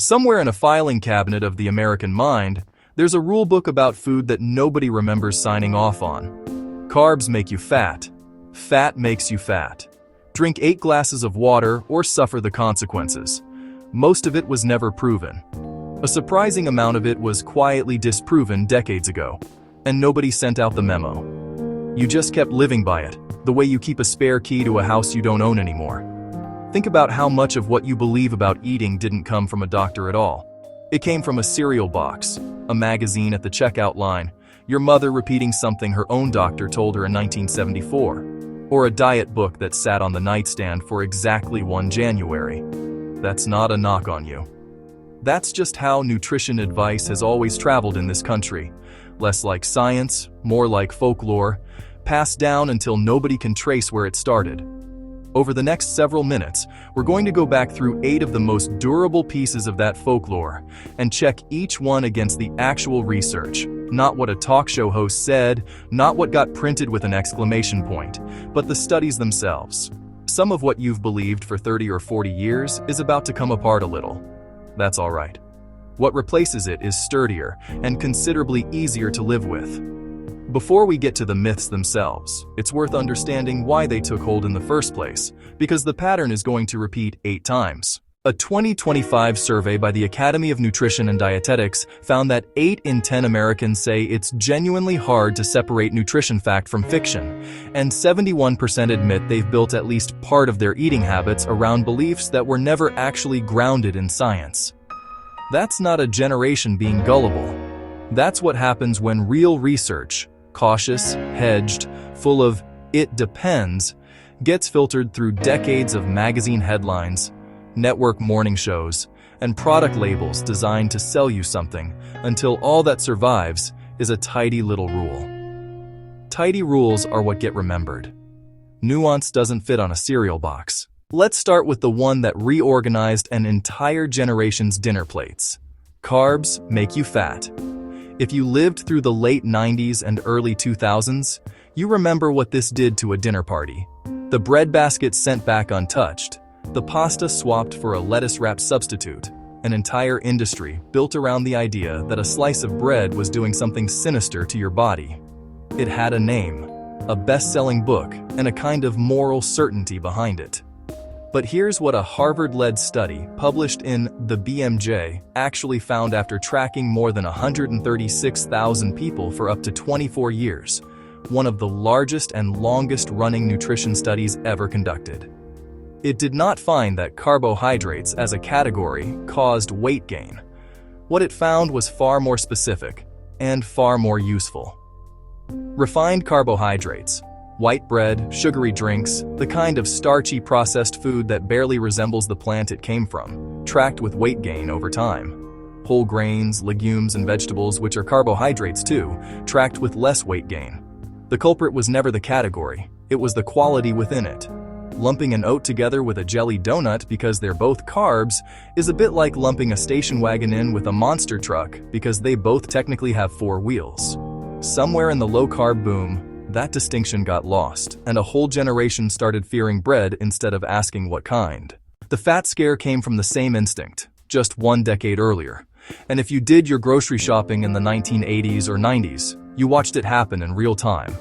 Somewhere in a filing cabinet of the American mind, there's a rule book about food that nobody remembers signing off on. Carbs make you fat. Fat makes you fat. Drink 8 glasses of water or suffer the consequences. Most of it was never proven. A surprising amount of it was quietly disproven decades ago, and nobody sent out the memo. You just kept living by it, the way you keep a spare key to a house you don't own anymore. Think about how much of what you believe about eating didn't come from a doctor at all. It came from a cereal box, a magazine at the checkout line, your mother repeating something her own doctor told her in 1974, or a diet book that sat on the nightstand for exactly 1 January. That's not a knock on you. That's just how nutrition advice has always traveled in this country. Less like science, more like folklore, passed down until nobody can trace where it started. Over the next several minutes, we're going to go back through 8 of the most durable pieces of that folklore and check each one against the actual research. Not what a talk show host said, not what got printed with an exclamation point, but the studies themselves. Some of what you've believed for 30 or 40 years is about to come apart a little. That's all right. What replaces it is sturdier and considerably easier to live with. Before we get to the myths themselves, it's worth understanding why they took hold in the first place, because the pattern is going to repeat 8 times. A 2025 survey by the Academy of Nutrition and Dietetics found that 8 in 10 Americans say it's genuinely hard to separate nutrition fact from fiction, and 71% admit they've built at least part of their eating habits around beliefs that were never actually grounded in science. That's not a generation being gullible. That's what happens when real research, cautious, hedged, full of "it depends," gets filtered through decades of magazine headlines, network morning shows, and product labels designed to sell you something, until all that survives is a tidy little rule. Tidy rules are what get remembered. Nuance doesn't fit on a cereal box. Let's start with the one that reorganized an entire generation's dinner plates. Carbs make you fat. If you lived through the late 90s and early 2000s, you remember what this did to a dinner party. The breadbasket sent back untouched, the pasta swapped for a lettuce-wrapped substitute, an entire industry built around the idea that a slice of bread was doing something sinister to your body. It had a name, a best-selling book, and a kind of moral certainty behind it. But here's what a Harvard-led study published in the BMJ actually found after tracking more than 136,000 people for up to 24 years, one of the largest and longest-running nutrition studies ever conducted. It did not find that carbohydrates as a category caused weight gain. What it found was far more specific and far more useful. Refined carbohydrates, white bread, sugary drinks, the kind of starchy processed food that barely resembles the plant it came from, tracked with weight gain over time. Whole grains, legumes, and vegetables, which are carbohydrates too, tracked with less weight gain. The culprit was never the category, it was the quality within it. Lumping an oat together with a jelly donut because they're both carbs is a bit like lumping a station wagon in with a monster truck because they both technically have 4 wheels. Somewhere in the low-carb boom, that distinction got lost, and a whole generation started fearing bread instead of asking what kind. The fat scare came from the same instinct, just 1 decade earlier. And if you did your grocery shopping in the 1980s or 90s, you watched it happen in real time.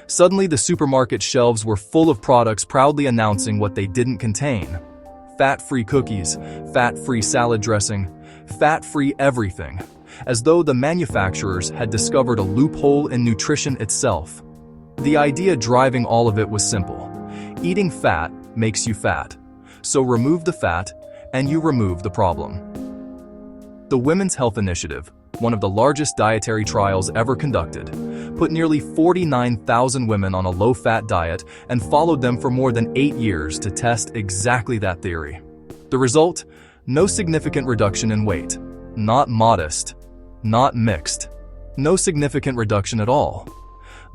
Suddenly, the supermarket shelves were full of products proudly announcing what they didn't contain. Fat-free cookies, fat-free salad dressing, fat-free everything, as though the manufacturers had discovered a loophole in nutrition itself. The idea driving all of it was simple. Eating fat makes you fat. So remove the fat, and you remove the problem. The Women's Health Initiative, one of the largest dietary trials ever conducted, put nearly 49,000 women on a low-fat diet and followed them for more than 8 years to test exactly that theory. The result? No significant reduction in weight. Not modest. Not mixed. No significant reduction at all.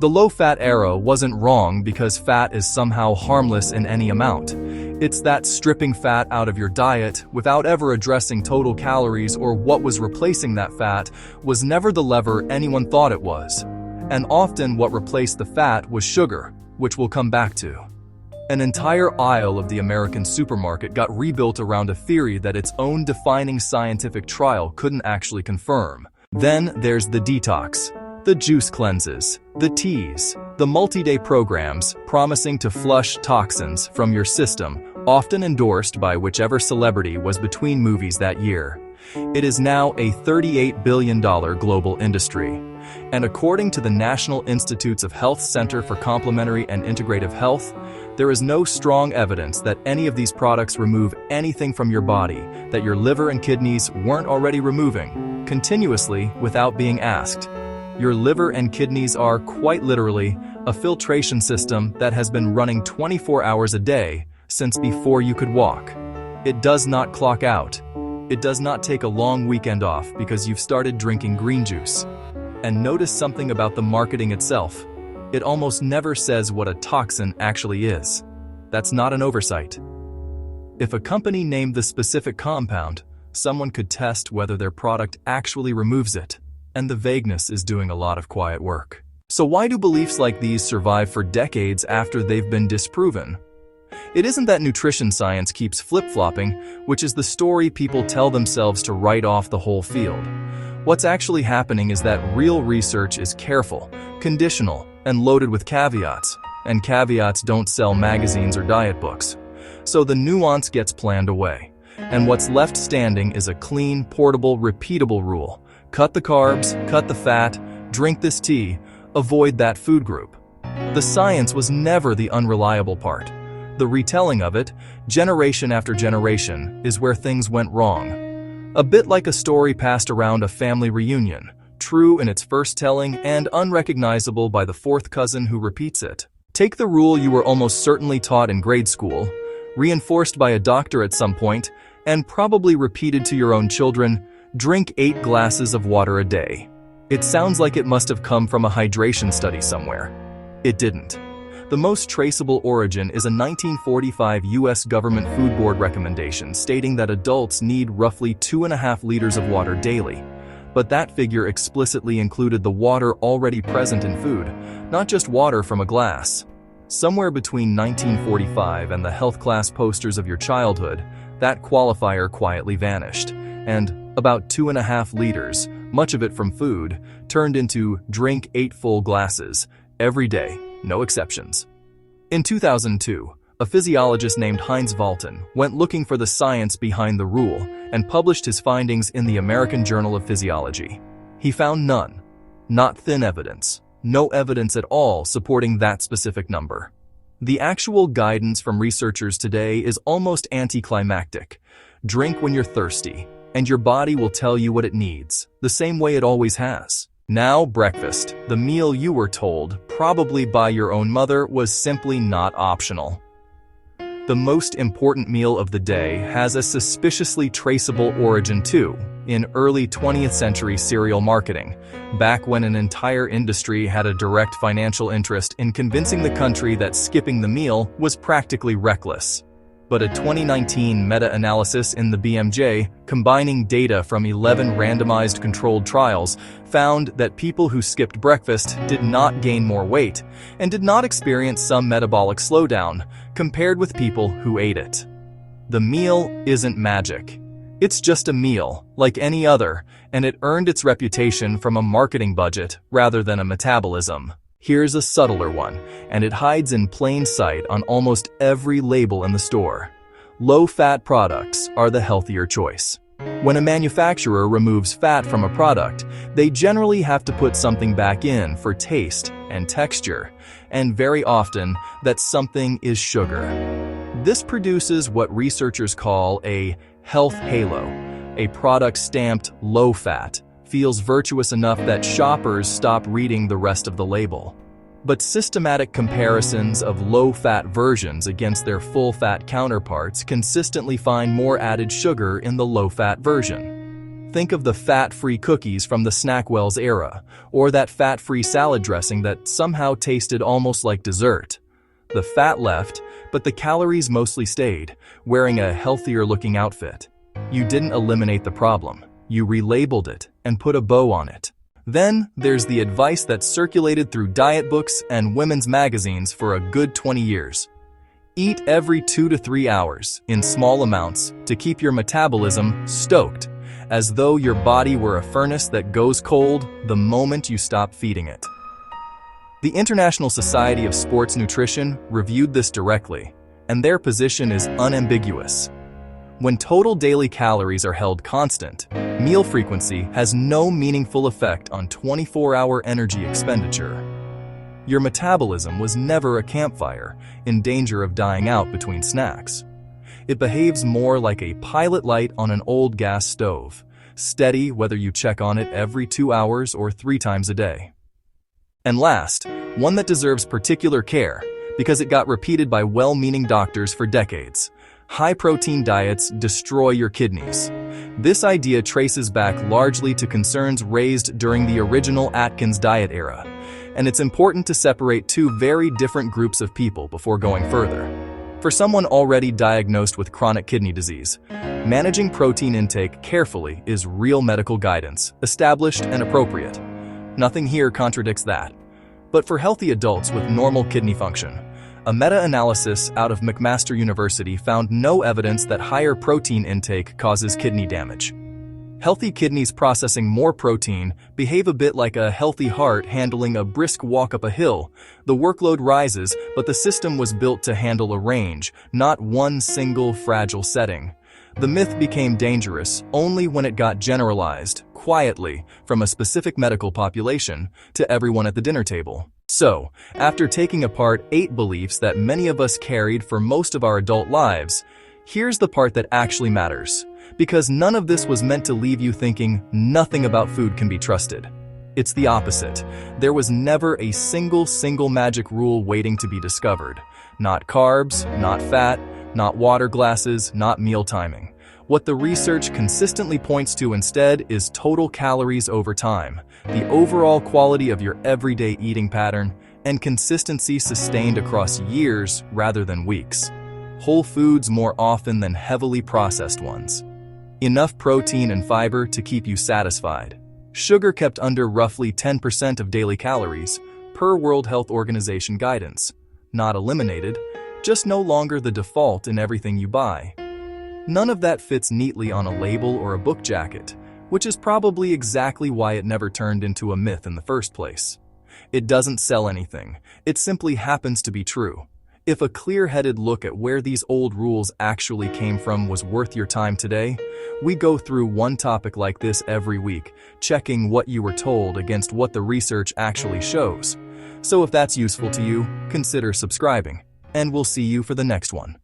The low-fat era wasn't wrong because fat is somehow harmless in any amount. It's that stripping fat out of your diet without ever addressing total calories or what was replacing that fat was never the lever anyone thought it was. And often what replaced the fat was sugar, which we'll come back to. An entire aisle of the American supermarket got rebuilt around a theory that its own defining scientific trial couldn't actually confirm. Then there's the detox, the juice cleanses, the teas, the multi-day programs promising to flush toxins from your system, often endorsed by whichever celebrity was between movies that year. It is now a $38 billion global industry. And according to the National Institutes of Health Center for Complementary and Integrative Health, there is no strong evidence that any of these products remove anything from your body that your liver and kidneys weren't already removing, continuously without being asked. Your liver and kidneys are, quite literally, a filtration system that has been running 24 hours a day since before you could walk. It does not clock out. It does not take a long weekend off because you've started drinking green juice. And notice something about the marketing itself. It almost never says what a toxin actually is. That's not an oversight. If a company named the specific compound, someone could test whether their product actually removes it. And the vagueness is doing a lot of quiet work. So why do beliefs like these survive for decades after they've been disproven? It isn't that nutrition science keeps flip-flopping, which is the story people tell themselves to write off the whole field. What's actually happening is that real research is careful, conditional, and loaded with caveats, and caveats don't sell magazines or diet books. So the nuance gets planned away, and what's left standing is a clean, portable, repeatable rule. Cut the carbs, cut the fat, drink this tea, avoid that food group. The science was never the unreliable part. The retelling of it, generation after generation, is where things went wrong. A bit like a story passed around a family reunion, true in its first telling and unrecognizable by the fourth cousin who repeats it. Take the rule you were almost certainly taught in grade school, reinforced by a doctor at some point, and probably repeated to your own children: drink 8 glasses of water a day. It sounds like it must have come from a hydration study somewhere. It didn't. The most traceable origin is a 1945 U.S. government food board recommendation stating that adults need roughly 2.5 liters of water daily. But that figure explicitly included the water already present in food, not just water from a glass. Somewhere between 1945 and the health class posters of your childhood, that qualifier quietly vanished, and about 2.5 liters, much of it from food, turned into drink 8 full glasses every day. No exceptions. In 2002, a physiologist named Heinz Walton went looking for the science behind the rule and published his findings in the American Journal of Physiology. He found none. Not thin evidence. No evidence at all supporting that specific number. The actual guidance from researchers today is almost anticlimactic. Drink when you're thirsty, and your body will tell you what it needs, the same way it always has. Now, breakfast, the meal you were told, probably by your own mother, was simply not optional. The most important meal of the day has a suspiciously traceable origin too, in early 20th century cereal marketing, back when an entire industry had a direct financial interest in convincing the country that skipping the meal was practically reckless. But a 2019 meta-analysis in the BMJ, combining data from 11 randomized controlled trials, found that people who skipped breakfast did not gain more weight and did not experience some metabolic slowdown compared with people who ate it. The meal isn't magic. It's just a meal, like any other, and it earned its reputation from a marketing budget rather than a metabolism. Here's a subtler one, and it hides in plain sight on almost every label in the store. Low-fat products are the healthier choice. When a manufacturer removes fat from a product, they generally have to put something back in for taste and texture, and very often that something is sugar. This produces what researchers call a health halo, a product stamped low-fat, feels virtuous enough that shoppers stop reading the rest of the label. But systematic comparisons of low-fat versions against their full-fat counterparts consistently find more added sugar in the low-fat version. Think of the fat-free cookies from the Snackwell's era, or that fat-free salad dressing that somehow tasted almost like dessert. The fat left, but the calories mostly stayed, wearing a healthier-looking outfit. You didn't eliminate the problem. You relabeled it and put a bow on it. Then there's the advice that circulated through diet books and women's magazines for a good 20 years. Eat every 2 to 3 hours in small amounts to keep your metabolism stoked, as though your body were a furnace that goes cold the moment you stop feeding it. The International Society of Sports Nutrition reviewed this directly, and their position is unambiguous. When total daily calories are held constant, meal frequency has no meaningful effect on 24-hour energy expenditure. Your metabolism was never a campfire, in danger of dying out between snacks. It behaves more like a pilot light on an old gas stove, steady whether you check on it every 2 hours or 3 times a day. And last, one that deserves particular care because it got repeated by well-meaning doctors for decades. High-protein diets destroy your kidneys. This idea traces back largely to concerns raised during the original Atkins diet era, and it's important to separate two very different groups of people before going further. For someone already diagnosed with chronic kidney disease, managing protein intake carefully is real medical guidance, established and appropriate. Nothing here contradicts that. But for healthy adults with normal kidney function, a meta-analysis out of McMaster University found no evidence that higher protein intake causes kidney damage. Healthy kidneys processing more protein behave a bit like a healthy heart handling a brisk walk up a hill. The workload rises, but the system was built to handle a range, not one single fragile setting. The myth became dangerous only when it got generalized, quietly, from a specific medical population to everyone at the dinner table. So, after taking apart 8 beliefs that many of us carried for most of our adult lives, here's the part that actually matters. Because none of this was meant to leave you thinking nothing about food can be trusted. It's the opposite. There was never a single magic rule waiting to be discovered. Not carbs, not fat, not water glasses, not meal timing. What the research consistently points to instead is total calories over time, the overall quality of your everyday eating pattern, and consistency sustained across years rather than weeks. Whole foods more often than heavily processed ones. Enough protein and fiber to keep you satisfied. Sugar kept under roughly 10% of daily calories, per World Health Organization guidance. Not eliminated, just no longer the default in everything you buy. None of that fits neatly on a label or a book jacket, which is probably exactly why it never turned into a myth in the first place. It doesn't sell anything, it simply happens to be true. If a clear-headed look at where these old rules actually came from was worth your time today, we go through one topic like this every week, checking what you were told against what the research actually shows. So if that's useful to you, consider subscribing, and we'll see you for the next one.